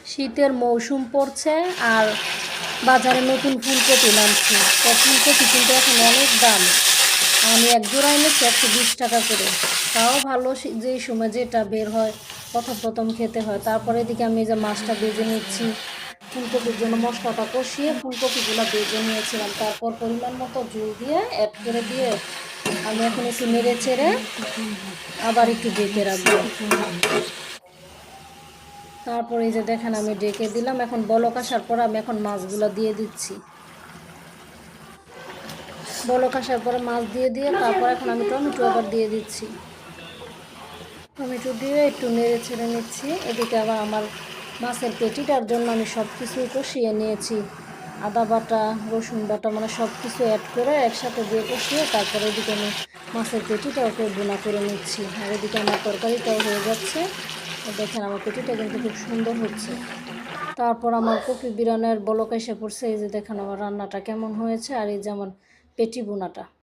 শীতের মৌসুম পড়ছে আর বাজারে নতুন ফুলকপি নামছে। তো ফুলকপি কিন্তু এখন অনেক দাম। আমি এক জোড়া এনেছি 120 টাকা করে। তাও ভালো, যেই সময় যেটা বের হয় প্রথম খেতে হয়। তারপরে এদিকে আমি এই যে মাছটা ভেজে নিচ্ছি। ফুলকপির জন্য মশলাটা কষিয়ে ফুলকপিগুলো ভেজে নিয়েছিলাম। তারপর পরিমাণ মতো জল দিয়ে অ্যাড করে দিয়ে আমি এখন একটু নেড়ে চেড়ে আবার একটু ঢেকে রাখবো। তারপর এই যে দেখেন আমি ঢেকে দিলাম। এখন বলক আসার পর আমি এখন মাছগুলো দিয়ে দিচ্ছি। বলক আসার পরে মাছ দিয়ে তারপর এখন আমি টমেটো আবার দিয়ে দিচ্ছি। টমেটো দিয়ে একটু নেড়ে ছেড়ে নিচ্ছি। এদিকে আবার আমার মাছের পেটিটার জন্য আমি সব কিছু কষিয়ে নিয়েছি। আদা বাটা, রসুন বাটা, মানে সব কিছু অ্যাড করে একসাথে দিয়ে কষিয়ে তারপরে এদিকে আমি মাছের পেটিটাকে বোনা করে নিচ্ছি। আর এদিকে আমার তরকারিটাও হয়ে যাচ্ছে। দেখেন আমার পেটিটা কিন্তু খুব সুন্দর হচ্ছে। তারপর আমার কপি বিরানের বলক এসে পড়ছে। এই যে দেখেন আমার রান্নাটা কেমন হয়েছে। আর এই যে আমার পেটি বোনাটা।